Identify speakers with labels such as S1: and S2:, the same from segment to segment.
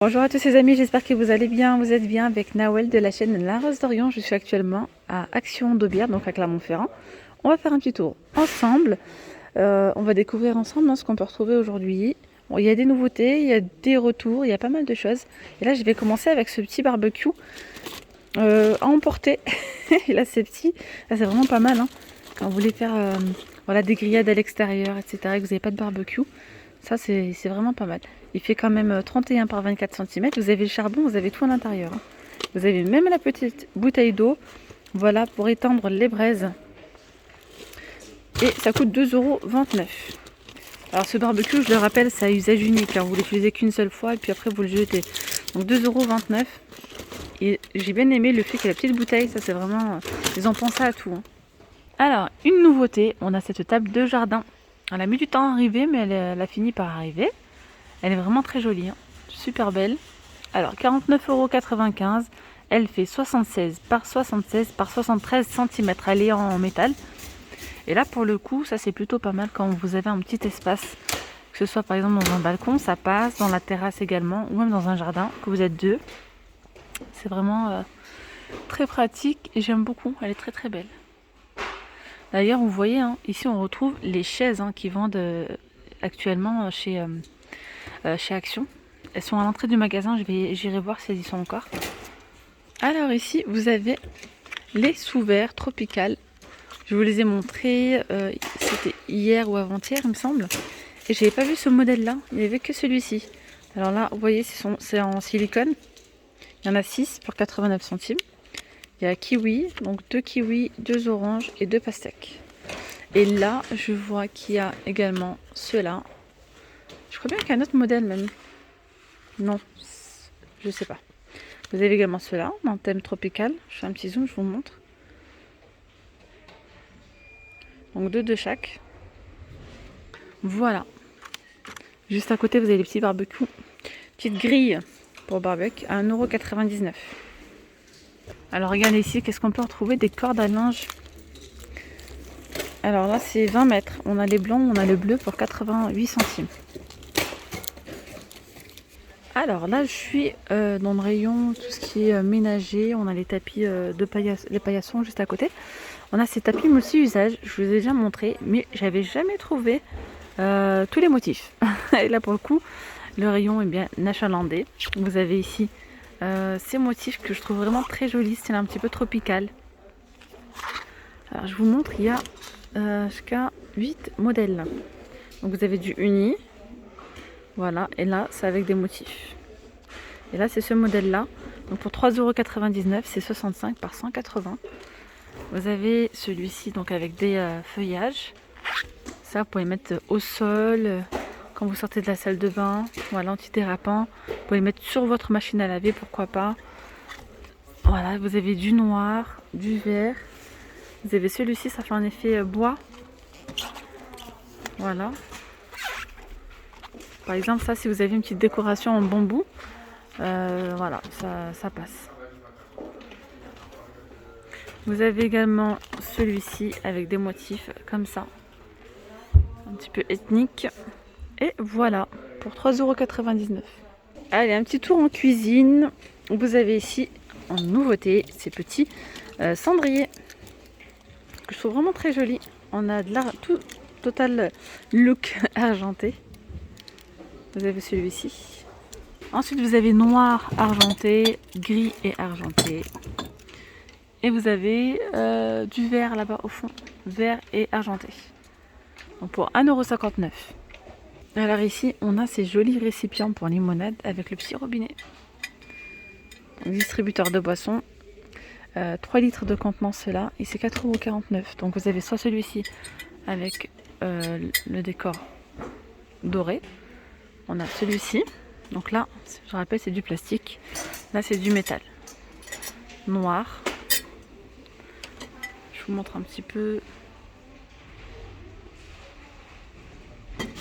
S1: Bonjour à tous les amis, j'espère que vous allez bien, vous êtes bien avec Nawel de la chaîne La Rose d'Orient. Je suis actuellement à Action d'Aubière, donc à Clermont-Ferrand. On va faire un petit tour ensemble, on va découvrir ensemble ce qu'on peut retrouver aujourd'hui. Bon, il y a des nouveautés, il y a des retours, il y a pas mal de choses. Et là je vais commencer avec ce petit barbecue à emporter. Et là c'est petit, là c'est vraiment pas mal hein. Quand vous voulez faire voilà, des grillades à l'extérieur, etc. et que vous n'avez pas de barbecue, ça c'est vraiment pas mal. Il fait quand même 31 par 24 cm. Vous avez le charbon, vous avez tout à l'intérieur. Vous avez même la petite bouteille d'eau. Voilà, pour étendre les braises. Et ça coûte 2,29 €. Alors ce barbecue, je le rappelle, c'est à usage unique. Vous l'utilisez qu'une seule fois et puis après vous le jetez. Donc 2,29 €. Et j'ai bien aimé le fait qu'il y ait la petite bouteille. Ça c'est vraiment... Ils ont pensé à tout. Alors, une nouveauté. On a cette table de jardin. Elle a mis du temps à arriver, mais elle a fini par arriver. Elle est vraiment très jolie, hein. Super belle. Alors 49,95 €. Elle fait 76 par 76 par 73 cm. Elle est en métal. Et là pour le coup, ça c'est plutôt pas mal quand vous avez un petit espace. Que ce soit par exemple dans un balcon, ça passe, dans la terrasse également, ou même dans un jardin, que vous êtes deux. C'est vraiment très pratique et j'aime beaucoup. Elle est très très belle. D'ailleurs vous voyez, hein, ici on retrouve les chaises qui vendent actuellement chez Action. Elles sont à l'entrée du magasin, j'irai voir si elles y sont encore. Alors ici, vous avez les sous-verts tropicales. Je vous les ai montrés, c'était hier ou avant-hier, il me semble. Et j'avais pas vu ce modèle-là, il n'y avait que celui-ci. Alors là, vous voyez, c'est en silicone. Il y en a 6 pour 89 centimes. Il y a kiwi, donc 2 kiwis, 2 oranges et 2 pastèques. Et là, je vois qu'il y a également ceux-là. Je crois bien qu'il y a un autre modèle même. Non, je sais pas. Vous avez également ceux-là, en thème tropical. Je fais un petit zoom, je vous montre. Donc 2 de chaque. Voilà. Juste à côté, vous avez les petits barbecues. Petite grille pour barbecue à 1,99 €. Alors regardez ici, qu'est-ce qu'on peut retrouver? Des cordes à linge. Alors là, c'est 20 mètres. On a les blancs, on a le bleu pour 88 centimes. Alors là, je suis dans le rayon, tout ce qui est ménager. On a les tapis les paillassons juste à côté. On a ces tapis multi-usage, je vous ai déjà montré, mais j'avais jamais trouvé tous les motifs. Et là, pour le coup, le rayon est bien achalandé. Vous avez ici ces motifs que je trouve vraiment très jolis, style un petit peu tropical. Alors, je vous montre, il y a jusqu'à 8 modèles. Donc, vous avez du uni. Voilà, et là, c'est avec des motifs. Et là, c'est ce modèle-là. Donc, pour 3,99 €, c'est 65 par 180. Vous avez celui-ci, donc avec des feuillages. Ça, vous pouvez mettre au sol, quand vous sortez de la salle de bain. Voilà, antidérapant. Vous pouvez le mettre sur votre machine à laver, pourquoi pas. Voilà, vous avez du noir, du vert. Vous avez celui-ci, ça fait un effet bois. Voilà. Par exemple, ça, si vous avez une petite décoration en bambou, voilà, ça passe. Vous avez également celui-ci avec des motifs comme ça, un petit peu ethnique. Et voilà, pour 3,99 €. Allez, un petit tour en cuisine. Vous avez ici, en nouveauté, ces petits cendriers que je trouve vraiment très jolis. On a de l'art, tout total look argenté. Vous avez celui-ci. Ensuite, vous avez noir argenté, gris et argenté. Et vous avez du vert là-bas au fond, vert et argenté. Donc pour 1,59 €. Alors ici, on a ces jolis récipients pour limonade avec le petit robinet. Distributeur de boissons. 3 litres de contenance cela et c'est 4,49 €. Donc vous avez soit celui-ci avec le décor doré. On a celui-ci. Donc là, je rappelle, c'est du plastique. Là, c'est du métal. Noir. Je vous montre un petit peu.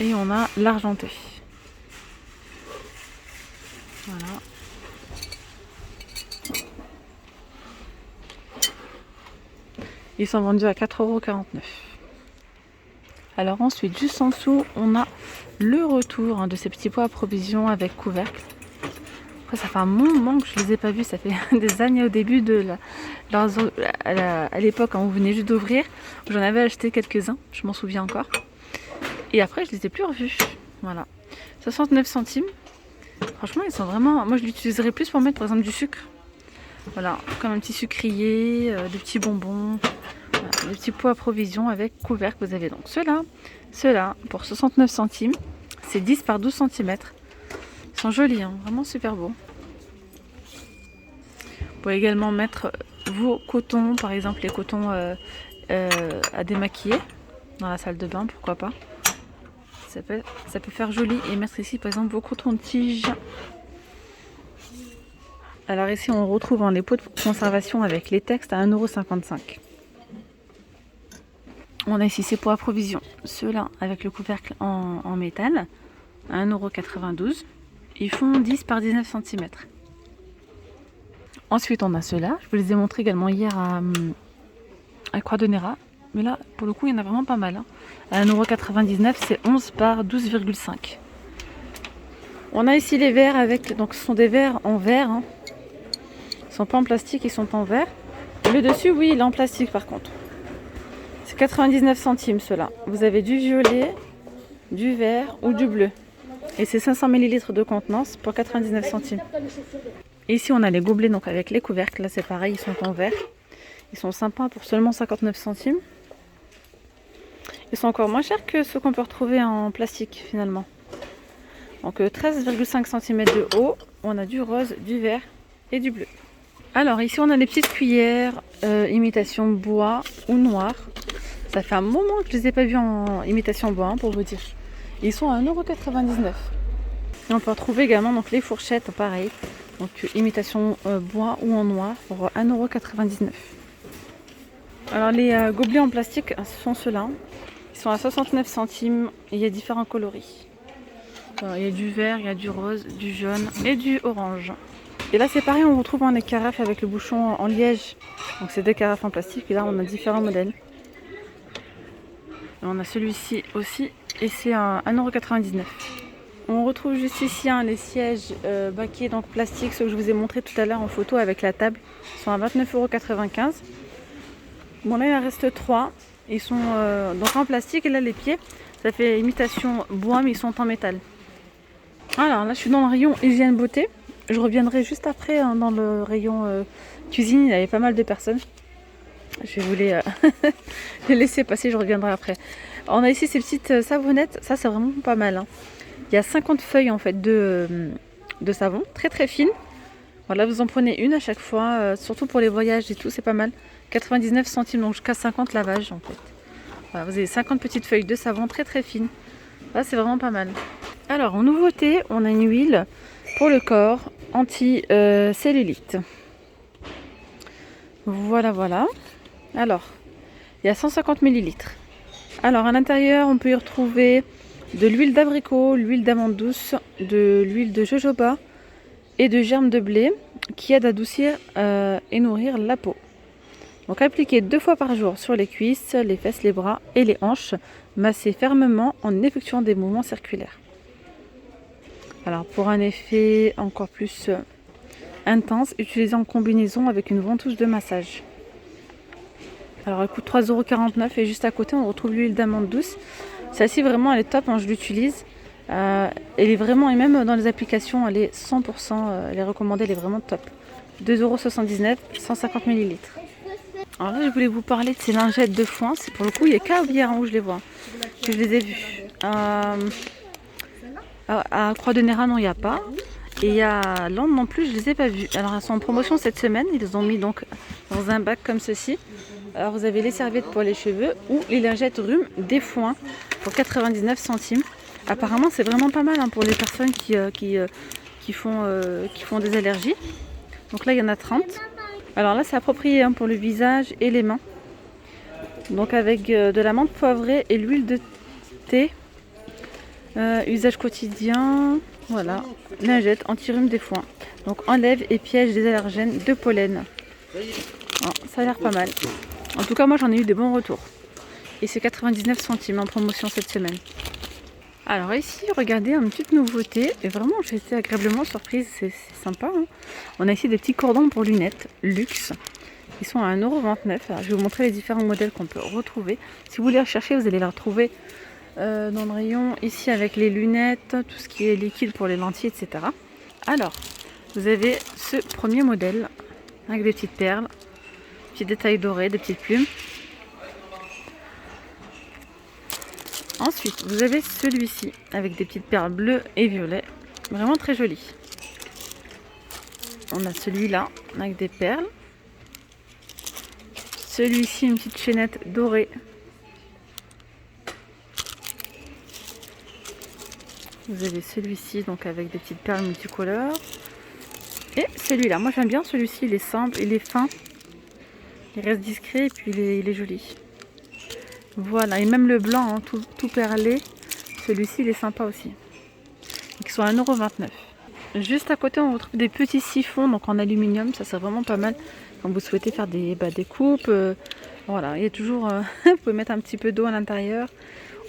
S1: Et on a l'argenté. Voilà. Ils sont vendus à 4,49 €. Alors ensuite, juste en dessous, on a le retour de ces petits pots à provision avec couvercle. Après, ça fait un moment que je les ai pas vus. Ça fait des années au début à l'époque quand on venait juste d'ouvrir. J'en avais acheté quelques-uns, je m'en souviens encore. Et après, je les ai plus revus. Voilà. 69 centimes. Franchement, ils sont vraiment... Moi, je l'utiliserais plus pour mettre, par exemple, du sucre. Voilà, comme un petit sucrier, des petits bonbons, voilà, des petits pots à provision avec couvercle. Vous avez donc ceux-là, pour 69 centimes. C'est 10 par 12 cm. Ils sont jolis, hein, vraiment super beaux. Vous pouvez également mettre vos cotons, par exemple les cotons à démaquiller dans la salle de bain, pourquoi pas. Ça peut faire joli. Et mettre ici, par exemple, vos cotons-tiges. Alors ici, on retrouve les pots de conservation avec les textes à 1,55 €. On a ici ces pots à provision. Ceux-là, avec le couvercle en métal, à 1,92 €. Ils font 10 par 19 cm. Ensuite, on a ceux-là. Je vous les ai montrés également hier à Croix-de-Néra. Mais là, pour le coup, il y en a vraiment pas mal. Hein. À 1,99 €, c'est 11 par 12,5 €. On a ici les verres avec... Donc, ce sont des verres en verre. Hein. Ils ne sont pas en plastique, ils sont en verre. Le dessus, oui, il est en plastique par contre. C'est 99 centimes ceux-là. Vous avez du violet, du vert ou du bleu. Et c'est 500 ml de contenance pour 99 centimes. Et ici, on a les gobelets donc avec les couvercles. Là, c'est pareil, ils sont en verre. Ils sont sympas pour seulement 59 centimes. Ils sont encore moins chers que ceux qu'on peut retrouver en plastique finalement. Donc 13,5 cm de haut. On a du rose, du vert et du bleu. Alors ici, on a les petites cuillères imitation bois ou noir. Ça fait un moment que je ne les ai pas vus en imitation bois, hein, pour vous dire. Ils sont à 1,99 €. Et on peut retrouver également donc, les fourchettes, pareil. Donc imitation bois ou en noir pour 1,99 €. Alors les gobelets en plastique, ce sont ceux-là. Ils sont à 69 centimes et il y a différents coloris. Alors, il y a du vert, il y a du rose, du jaune et du orange. Et là c'est pareil, on retrouve des carafes avec le bouchon en liège. Donc c'est des carafes en plastique et là on a différents modèles. Et on a celui-ci aussi et c'est à 1,99 €. On retrouve juste ici les sièges baquets donc plastique, ceux que je vous ai montré tout à l'heure en photo avec la table. Ils sont à 29,95 €. Bon là il en reste 3. Ils sont donc en plastique et là les pieds, ça fait imitation bois mais ils sont en métal. Alors là je suis dans le rayon hygiène beauté. Je reviendrai juste après dans le rayon cuisine, il y avait pas mal de personnes. Je vais vous les laisser passer, je reviendrai après. On a ici ces petites savonnettes, ça c'est vraiment pas mal. Hein. Il y a 50 feuilles en fait de savon, très très fines. Voilà, vous en prenez une à chaque fois, surtout pour les voyages et tout, c'est pas mal. 99 centimes, donc jusqu'à 50 lavages en fait. Voilà, vous avez 50 petites feuilles de savon très très fines. Là, c'est vraiment pas mal. Alors, en nouveauté, on a une huile pour le corps anti-cellulite. Voilà, voilà. Alors, il y a 150 ml. Alors, à l'intérieur, on peut y retrouver de l'huile d'abricot, l'huile d'amande douce, de l'huile de jojoba et de germe de blé qui aide à adoucir et nourrir la peau. Donc appliquez 2 fois par jour sur les cuisses, les fesses, les bras et les hanches. Massez fermement en effectuant des mouvements circulaires. Alors pour un effet encore plus intense, utilisez en combinaison avec une ventouse de massage. Alors elle coûte 3,49 € et juste à côté on retrouve l'huile d'amande douce. Celle-ci vraiment elle est top, hein, je l'utilise. Elle est vraiment, et même dans les applications, elle est 100%, elle est recommandée, elle est vraiment top. 2,79 €, 150 ml. Alors là, je voulais vous parler de ces lingettes de foin. C'est pour le coup, il n'y a qu'à Aubière où je les vois, que je les ai vues. À Croix-de-Néra, non, il n'y a pas. Et à Londres non plus, je ne les ai pas vues. Alors elles sont en promotion cette semaine. Ils les ont mis donc dans un bac comme ceci. Alors vous avez les serviettes pour les cheveux ou les lingettes rhume des foins pour 99 centimes. Apparemment, c'est vraiment pas mal, hein, pour les personnes qui font des allergies. Donc là, il y en a 30. Alors là, c'est approprié, hein, pour le visage et les mains. Donc avec de la menthe poivrée et l'huile de thé. Usage quotidien. Voilà. Lingette anti-rhume des foins. Donc enlève et piège des allergènes de pollen. Oh, ça a l'air pas mal. En tout cas, moi, j'en ai eu des bons retours. Et c'est 99 centimes en promotion cette semaine. Alors ici, regardez, une petite nouveauté. Et vraiment, j'ai été agréablement surprise. C'est sympa. Hein. On a ici des petits cordons pour lunettes luxe. Ils sont à 1,29 €. Alors, je vais vous montrer les différents modèles qu'on peut retrouver. Si vous les recherchez, vous allez les retrouver dans le rayon ici avec les lunettes, tout ce qui est liquide pour les lentilles, etc. Alors, vous avez ce premier modèle avec des petites perles, petits détails dorés, des petites plumes. Ensuite, vous avez celui-ci avec des petites perles bleues et violets, vraiment très joli. On a celui-là avec des perles. Celui-ci, une petite chaînette dorée. Vous avez celui-ci donc avec des petites perles multicolores. Et celui-là, moi j'aime bien celui-ci, il est simple, il est fin. Il reste discret et puis il est joli. Voilà, et même le blanc, hein, tout perlé, celui-ci il est sympa aussi. Ils sont à 1,29 €. Juste à côté, on retrouve des petits siphons donc en aluminium, ça c'est vraiment pas mal quand vous souhaitez faire des coupes. Voilà, il y a toujours, vous pouvez mettre un petit peu d'eau à l'intérieur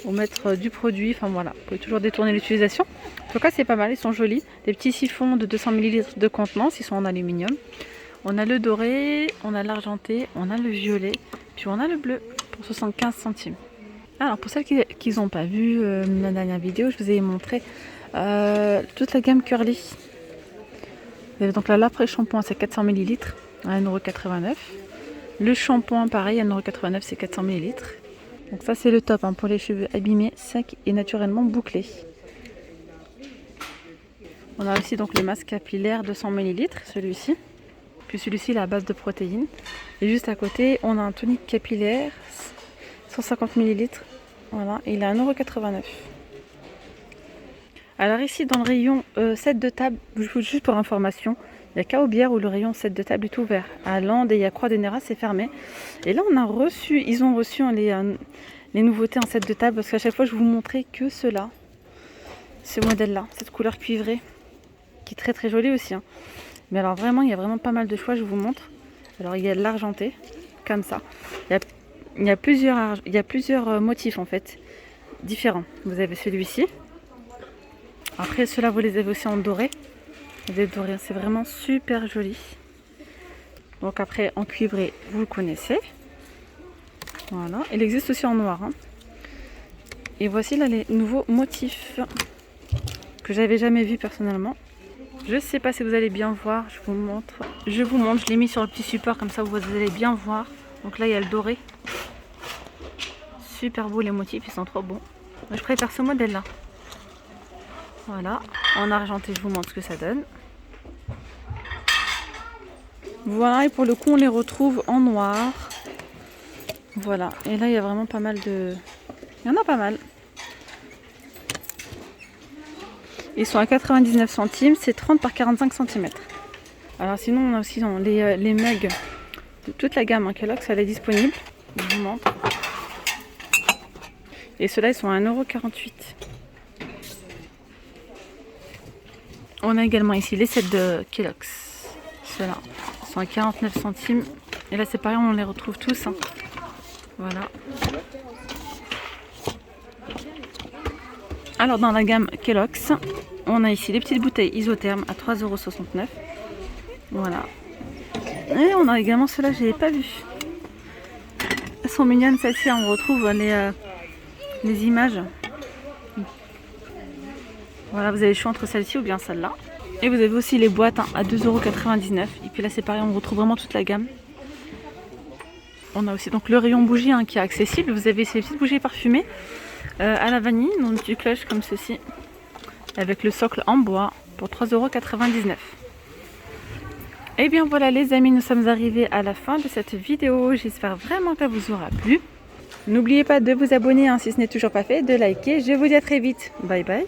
S1: ou mettre du produit, enfin voilà, vous pouvez toujours détourner l'utilisation. En tout cas, c'est pas mal, ils sont jolis. Des petits siphons de 200 ml de contenance, ils sont en aluminium. On a le doré, on a l'argenté, on a le violet, puis on a le bleu pour 75 centimes. Alors pour celles qui n'ont pas vu la dernière vidéo, je vous ai montré toute la gamme Curly. Vous avez donc l'après-shampoing, c'est 400 ml à 1,89 €. Le shampoing, pareil, à 1,89 €, c'est 400 ml. Donc ça c'est le top hein, pour les cheveux abîmés, secs et naturellement bouclés. On a aussi donc le masque capillaire 200 ml, celui-ci. Puis celui-ci, il est à base de protéines. Et juste à côté, on a un tonique capillaire, 150 ml. Voilà, il est à 1,89 €. Alors ici, dans le rayon set de table, juste pour information, il y a qu'Aubière où le rayon set de table est ouvert. À Landes et à Croix-de-Nérac, c'est fermé. Et là, ils ont reçu les nouveautés en set de table, parce qu'à chaque fois, je vous montrais que cela, ce modèle-là, cette couleur cuivrée, qui est très très jolie aussi. Hein. Mais alors vraiment, il y a vraiment pas mal de choix, je vous montre. Alors il y a de l'argenté, comme ça. Il y a plusieurs motifs en fait, différents. Vous avez celui-ci. Après ceux-là, vous les avez aussi en doré. Les dorés, c'est vraiment super joli. Donc après, en cuivré, vous le connaissez. Voilà, il existe aussi en noir. Hein. Et voici là les nouveaux motifs que j'avais jamais vus personnellement. Je ne sais pas si vous allez bien voir, je vous montre. Je l'ai mis sur le petit support, comme ça vous allez bien voir. Donc là il y a le doré. Super beau les motifs, ils sont trop bons. Moi, je préfère ce modèle là. Voilà, en argenté je vous montre ce que ça donne. Voilà, et pour le coup on les retrouve en noir. Voilà, et là il y a vraiment pas mal de... Il y en a pas mal. Ils sont à 99 centimes, c'est 30 par 45 cm. Alors sinon on a aussi les mugs de toute la gamme Kellogg's, elle est disponible. Je vous montre. Et ceux-là ils sont à 1,48 €. On a également ici les sets de Kellogg's. Ceux-là sont à 49 centimes. Et là c'est pareil, on les retrouve tous. Hein. Voilà. Alors dans la gamme Kellogg's, on a ici les petites bouteilles isothermes à 3,69 €. Voilà. Et on a également ceux-là, je ne les ai pas vus. Elles sont mignonnes celles-ci, on retrouve les images. Voilà, vous avez le choix entre celle-ci ou bien celle-là. Et vous avez aussi les boîtes hein, à 2,99 €. Et puis là c'est pareil, on retrouve vraiment toute la gamme. On a aussi donc le rayon bougie hein, qui est accessible. Vous avez ces petites bougies parfumées à la vanille, donc du cloche comme ceci, avec le socle en bois pour 3,99 €. Et bien voilà les amis, nous sommes arrivés à la fin de cette vidéo. J'espère vraiment qu'elle vous aura plu. N'oubliez pas de vous abonner hein, si ce n'est toujours pas fait, de liker. Je vous dis à très vite. Bye bye.